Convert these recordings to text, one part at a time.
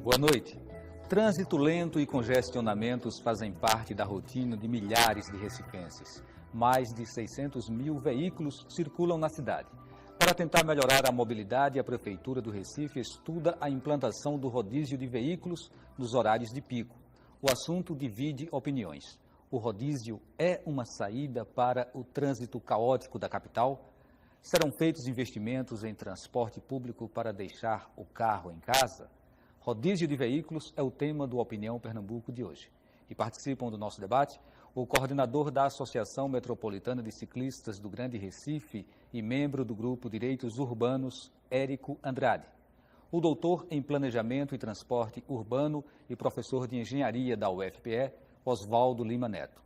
Boa noite. Trânsito lento e congestionamentos fazem parte da rotina de milhares de recifenses. Mais de 600 mil veículos circulam na cidade. Para tentar melhorar a mobilidade, a Prefeitura do Recife estuda a implantação do rodízio de veículos nos horários de pico. O assunto divide opiniões. O rodízio é uma saída para o trânsito caótico da capital? Serão feitos investimentos em transporte público para deixar o carro em casa? Rodízio de veículos é o tema do Opinião Pernambuco de hoje. E participam do nosso debate o coordenador da Associação Metropolitana de Ciclistas do Grande Recife e membro do Grupo Direitos Urbanos, Érico Andrade. O doutor em Planejamento e Transporte Urbano e professor de Engenharia da UFPE, Oswaldo Lima Neto.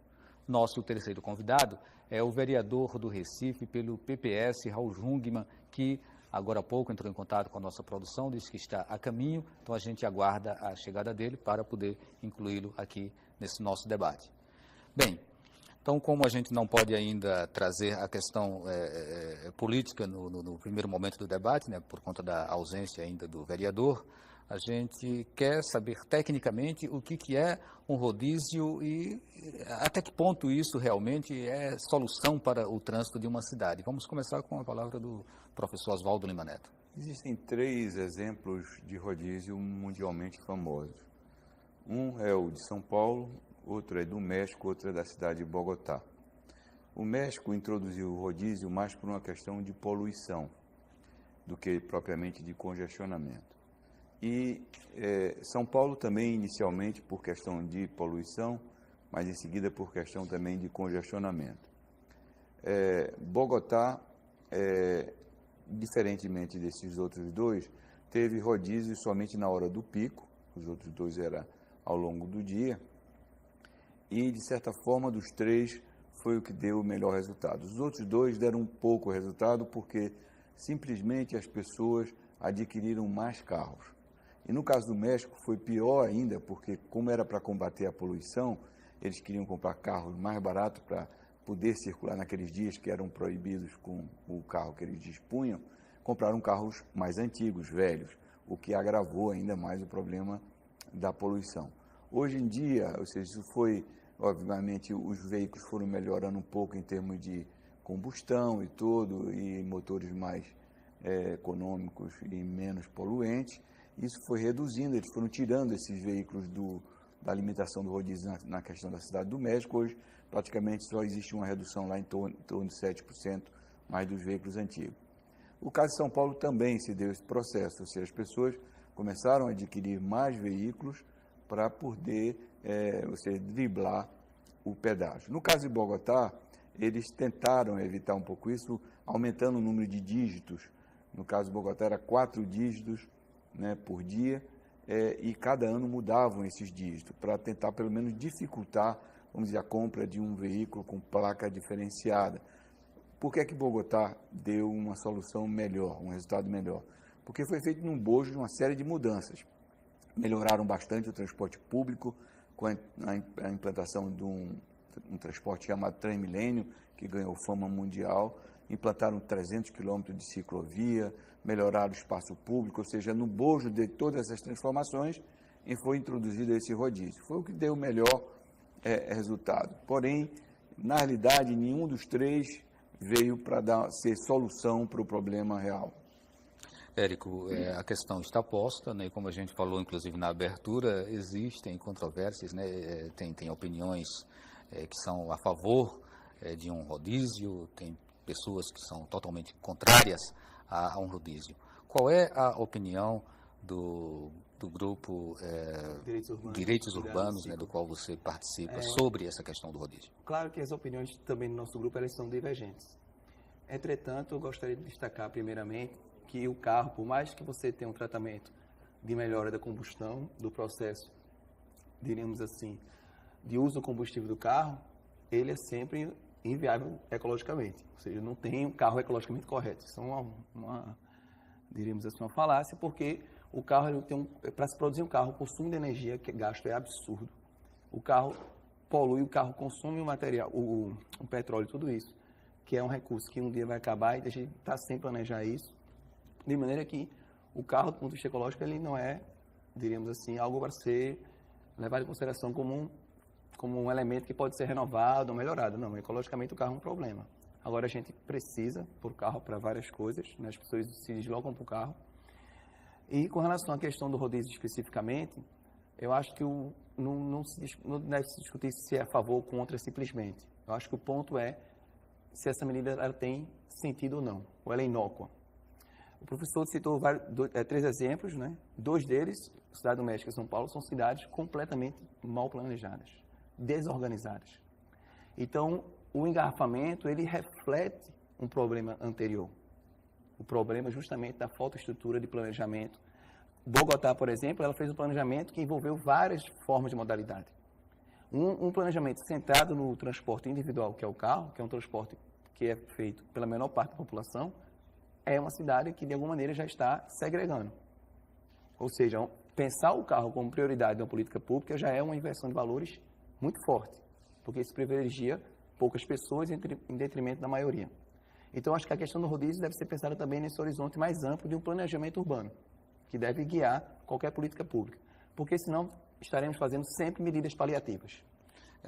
Nosso terceiro convidado é o vereador do Recife pelo PPS, Raul Jungmann, que agora há pouco entrou em contato com a nossa produção, disse que está a caminho, então a gente aguarda a chegada dele para poder incluí-lo aqui nesse nosso debate. Bem, então como a gente não pode ainda trazer a questão política no primeiro momento do debate, né, por conta da ausência ainda do vereador, a gente quer saber tecnicamente o que é um rodízio e até que ponto isso realmente é solução para o trânsito de uma cidade. Vamos começar com a palavra do professor Oswaldo Lima Neto. Existem 3 exemplos de rodízio mundialmente famosos. Um é o de São Paulo, outro é do México, outro é da cidade de Bogotá. O México introduziu o rodízio mais por uma questão de poluição do que propriamente de congestionamento. E São Paulo também inicialmente por questão de poluição, mas em seguida por questão também de congestionamento. Bogotá, diferentemente desses outros 2, teve rodízio somente na hora do pico, os outros 2 eram ao longo do dia, e de certa forma dos 3 foi o que deu o melhor resultado. Os outros 2 deram um pouco resultado porque simplesmente as pessoas adquiriram mais carros. E no caso do México foi pior ainda, porque como era para combater a poluição, eles queriam comprar carros mais baratos para poder circular naqueles dias que eram proibidos com o carro que eles dispunham, compraram carros mais antigos, velhos, o que agravou ainda mais o problema da poluição. Hoje em dia, ou seja, isso foi, obviamente, os veículos foram melhorando um pouco em termos de combustão e tudo, e motores mais econômicos e menos poluentes. Isso foi reduzindo, eles foram tirando esses veículos da limitação do rodízio na questão da Cidade do México. Hoje, praticamente, só existe uma redução lá em torno de 7% mais dos veículos antigos. O caso de São Paulo também se deu esse processo, ou seja, as pessoas começaram a adquirir mais veículos para poder driblar o pedágio. No caso de Bogotá, eles tentaram evitar um pouco isso, aumentando o número de dígitos. No caso de Bogotá, era 4 dígitos, né, por dia, e cada ano mudavam esses dígitos, para tentar pelo menos dificultar, vamos dizer, a compra de um veículo com placa diferenciada. Por que Bogotá deu uma solução melhor, um resultado melhor? Porque foi feito num bojo de uma série de mudanças. Melhoraram bastante o transporte público, com a implantação de um transporte chamado Transmilênio, que ganhou fama mundial, implantaram 300 quilômetros de ciclovia, melhoraram o espaço público, ou seja, no bojo de todas essas transformações, foi introduzido esse rodízio. Foi o que deu o melhor resultado. Porém, na realidade, nenhum dos 3 veio para ser solução para o problema real. Érico, a questão está posta, né? Como a gente falou, inclusive, na abertura, existem controvérsias, né? Tem opiniões que são a favor de um rodízio, tem pessoas que são totalmente contrárias a um rodízio. Qual é a opinião do grupo Direitos Urbanos, né, do qual você participa, sobre essa questão do rodízio? Claro que as opiniões também do nosso grupo elas são divergentes. Entretanto, eu gostaria de destacar primeiramente que o carro, por mais que você tenha um tratamento de melhora da combustão, do processo, diríamos assim, de uso do combustível do carro, ele é sempre inviável ecologicamente. Ou seja, não tem um carro ecologicamente correto. Isso é diríamos assim, uma falácia, porque o carro, para se produzir um carro, o consumo de energia que gasto é absurdo. O carro polui, o carro consome o material, o petróleo, tudo isso, que é um recurso que um dia vai acabar e a gente está sem planejar isso, de maneira que o carro, do ponto de vista ecológico, ele não é diríamos assim, algo para ser levado em consideração como um elemento que pode ser renovado ou melhorado. Não, ecologicamente o carro é um problema. Agora a gente precisa por carro para várias coisas, né? As pessoas se deslocam por carro. E com relação à questão do rodízio especificamente, eu acho que não deve se discutir se é a favor ou contra simplesmente. Eu acho que o ponto é se essa medida ela tem sentido ou não, ou ela é inócua. O professor citou 3 exemplos, né? 2 deles, Cidade do México e São Paulo, são cidades completamente mal planejadas, desorganizadas. Então, o engarrafamento, ele reflete um problema anterior. O problema justamente da falta de estrutura de planejamento. Bogotá, por exemplo, ela fez um planejamento que envolveu várias formas de modalidade. Um planejamento centrado no transporte individual, que é o carro, que é um transporte que é feito pela menor parte da população, é uma cidade que, de alguma maneira, já está segregando. Ou seja, pensar o carro como prioridade de uma política pública já é uma inversão de valores muito forte, porque isso privilegia poucas pessoas em detrimento da maioria. Então, acho que a questão do rodízio deve ser pensada também nesse horizonte mais amplo de um planejamento urbano, que deve guiar qualquer política pública, porque senão estaremos fazendo sempre medidas paliativas.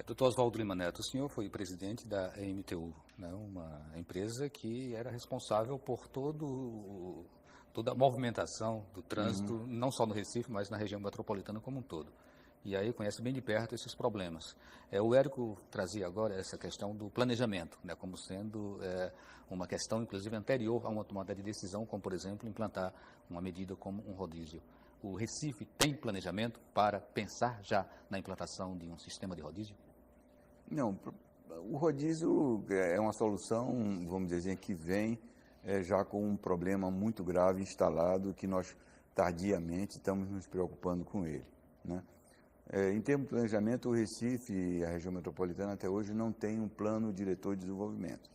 Dr. Oswaldo Lima Neto, o senhor foi presidente da EMTU, né, uma empresa que era responsável por toda a movimentação do trânsito, não só no Recife, mas na região metropolitana como um todo. E aí conhece bem de perto esses problemas. O Érico trazia agora essa questão do planejamento, né, como sendo uma questão, inclusive, anterior a uma tomada de decisão, como, por exemplo, implantar uma medida como um rodízio. O Recife tem planejamento para pensar já na implantação de um sistema de rodízio? Não, o rodízio é uma solução, vamos dizer, que vem já com um problema muito grave instalado, que nós tardiamente estamos nos preocupando com ele, né? Em termos de planejamento, o Recife e a região metropolitana até hoje não tem um plano diretor de desenvolvimento.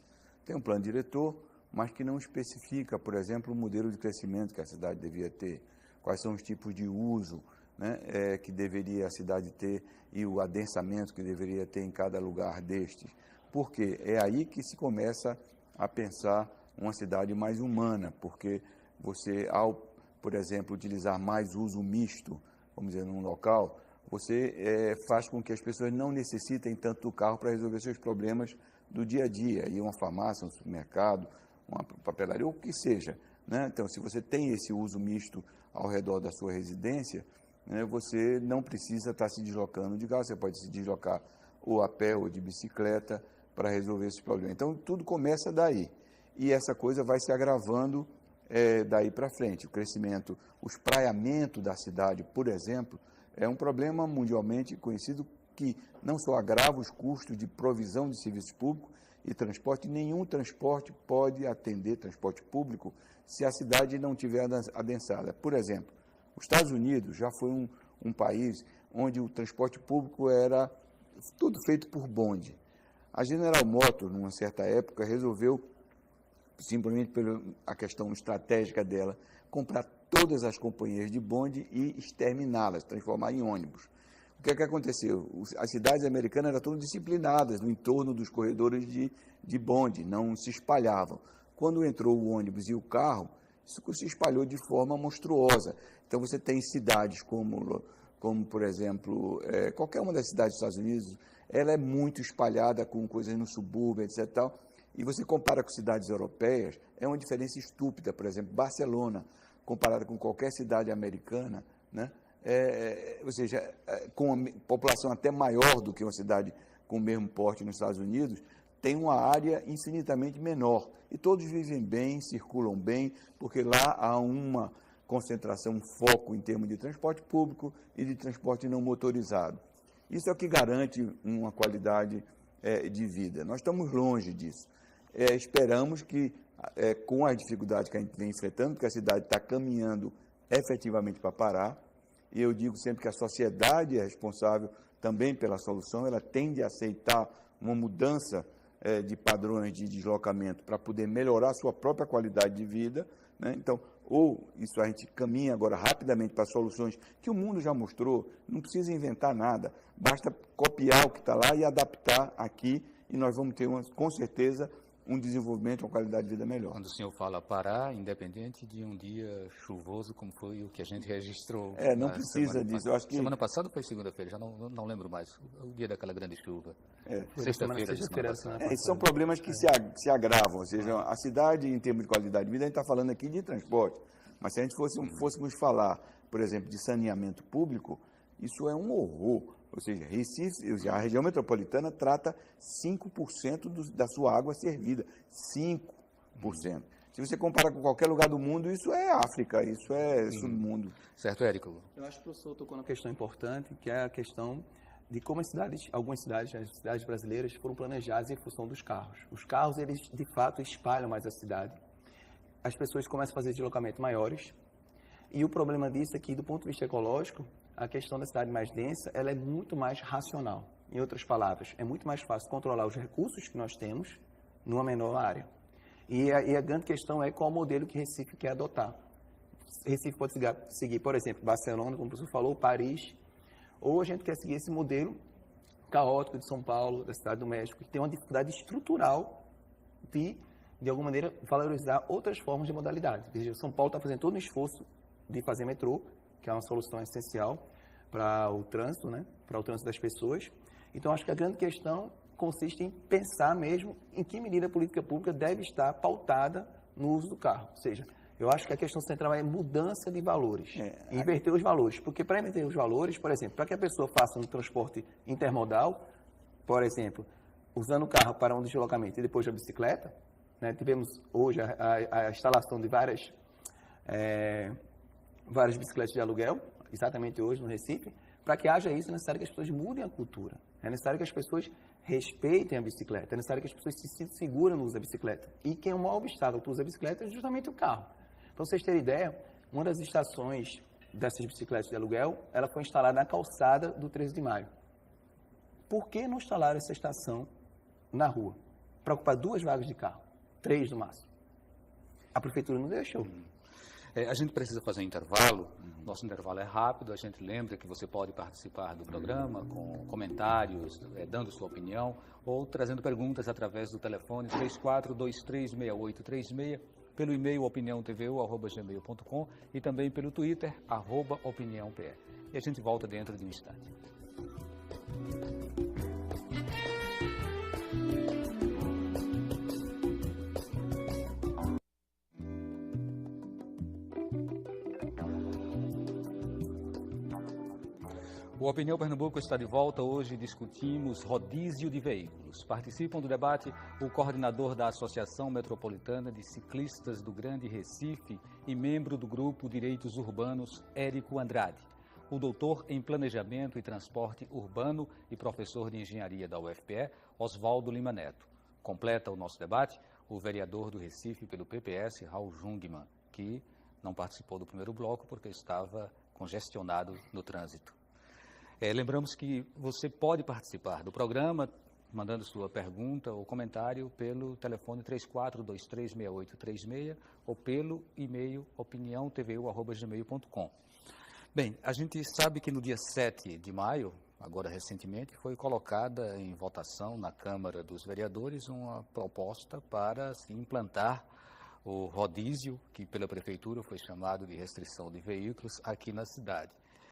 Tem um plano diretor, mas que não especifica, por exemplo, o modelo de crescimento que a cidade devia ter, quais são os tipos de uso, né, que deveria a cidade ter e o adensamento que deveria ter em cada lugar destes. Porque é aí que se começa a pensar uma cidade mais humana, porque você, ao, por exemplo, utilizar mais uso misto, vamos dizer, num local, você faz com que as pessoas não necessitem tanto do carro para resolver seus problemas do dia a dia, ir a uma farmácia, um supermercado, uma papelaria, ou o que seja, né? Então, se você tem esse uso misto ao redor da sua residência, né, você não precisa estar se deslocando de carro, você pode se deslocar ou a pé ou de bicicleta para resolver esse problema. Então, tudo começa daí. E essa coisa vai se agravando daí para frente. O crescimento, o espraiamento da cidade, por exemplo, é um problema mundialmente conhecido que não só agrava os custos de provisão de serviços públicos e transporte, nenhum transporte pode atender, transporte público, se a cidade não tiver adensada. Por exemplo, os Estados Unidos já foi um país onde o transporte público era tudo feito por bonde. A General Motors, numa certa época, resolveu, simplesmente pela questão estratégica dela, comprar todas as companhias de bonde e exterminá-las, transformar em ônibus. O que é que aconteceu? As cidades americanas eram todas disciplinadas no entorno dos corredores de bonde, não se espalhavam. Quando entrou o ônibus e o carro, isso se espalhou de forma monstruosa. Então, você tem cidades como por exemplo, qualquer uma das cidades dos Estados Unidos, ela é muito espalhada com coisas no subúrbio, etc. Tal, e você compara com cidades europeias, é uma diferença estúpida. Por exemplo, Barcelona, comparada com qualquer cidade americana, né? Ou seja, com uma população até maior do que uma cidade com o mesmo porte nos Estados Unidos, tem uma área infinitamente menor. E todos vivem bem, circulam bem, porque lá há uma concentração, um foco em termos de transporte público e de transporte não motorizado. Isso é o que garante uma qualidade de vida. Nós estamos longe disso. Esperamos que, com as dificuldades que a gente vem enfrentando, porque a cidade está caminhando efetivamente para parar, e eu digo sempre que a sociedade é responsável também pela solução, ela tende a aceitar uma mudança de padrões de deslocamento para poder melhorar a sua própria qualidade de vida, né? Então, ou isso a gente caminha agora rapidamente para soluções que o mundo já mostrou, não precisa inventar nada, basta copiar o que está lá e adaptar aqui, e nós vamos ter, com certeza, um desenvolvimento, uma qualidade de vida melhor. Quando o senhor fala parar, independente de um dia chuvoso, como foi o que a gente registrou. Não precisa disso. Eu acho que... Semana passada ou foi segunda-feira? Já não lembro mais. O dia daquela grande chuva. Sexta-feira. Esses são problemas que se agravam. Ou seja, a cidade, em termos de qualidade de vida, a gente está falando aqui de transporte. Mas se a gente fôssemos falar, por exemplo, de saneamento público, isso é um horror. Ou seja, Recife, a região metropolitana trata 5% da sua água servida. 5%. Se você comparar com qualquer lugar do mundo, isso é África, isso é submundo. Certo, Érico? Eu acho que o professor tocou numa questão importante, que é a questão de como algumas cidades, as cidades brasileiras, foram planejadas em função dos carros. Os carros, eles, de fato, espalham mais a cidade. As pessoas começam a fazer deslocamentos maiores. E o problema disso é que, do ponto de vista ecológico, a questão da cidade mais densa, ela é muito mais racional. Em outras palavras, é muito mais fácil controlar os recursos que nós temos numa menor área. E a grande questão é qual modelo que Recife quer adotar. Recife pode seguir, por exemplo, Barcelona, como o professor falou, Paris, ou a gente quer seguir esse modelo caótico de São Paulo, da Cidade do México, que tem uma dificuldade estrutural de alguma maneira, valorizar outras formas de modalidade. Veja, São Paulo está fazendo todo um esforço de fazer metrô, que é uma solução essencial para o trânsito, né? Para o trânsito das pessoas. Então, acho que a grande questão consiste em pensar mesmo em que medida a política pública deve estar pautada no uso do carro. Ou seja, eu acho que a questão central é mudança de valores, inverter os valores. Porque para inverter os valores, por exemplo, para que a pessoa faça um transporte intermodal, por exemplo, usando o carro para um deslocamento e depois a bicicleta, né? Tivemos hoje a instalação de várias bicicletas de aluguel, exatamente hoje no Recife. Para que haja isso, é necessário que as pessoas mudem a cultura. É necessário que as pessoas respeitem a bicicleta. É necessário que as pessoas se sintam seguras no uso da bicicleta. E quem é o maior obstáculo para o uso da bicicleta é justamente o carro. Para vocês terem ideia, uma das estações dessas bicicletas de aluguel, ela foi instalada na calçada do 13 de maio. Por que não instalaram essa estação na rua? Para ocupar 2 vagas de carro, 3 no máximo. A prefeitura não deixou. A gente precisa fazer um intervalo, nosso intervalo é rápido, a gente lembra que você pode participar do programa com comentários, dando sua opinião, ou trazendo perguntas através do telefone 34236836, pelo e-mail opiniãotvu@gmail.com e também pelo Twitter, @opiniãopr. E a gente volta dentro de um instante. O Opinião Pernambuco está de volta. Hoje discutimos rodízio de veículos. Participam do debate o coordenador da Associação Metropolitana de Ciclistas do Grande Recife e membro do Grupo Direitos Urbanos, Érico Andrade. O doutor em Planejamento e Transporte Urbano e professor de Engenharia da UFPE, Oswaldo Lima Neto. Completa o nosso debate o vereador do Recife pelo PPS, Raul Jungmann, que não participou do primeiro bloco porque estava congestionado no trânsito. Lembramos que você pode participar do programa mandando sua pergunta ou comentário pelo telefone 34236836 ou pelo e-mail opiniãotvu@gmail.com. Bem, a gente sabe que no dia 7 de maio, agora recentemente, foi colocada em votação na Câmara dos Vereadores uma proposta para se implantar o rodízio, que pela Prefeitura foi chamado de restrição de veículos aqui na cidade.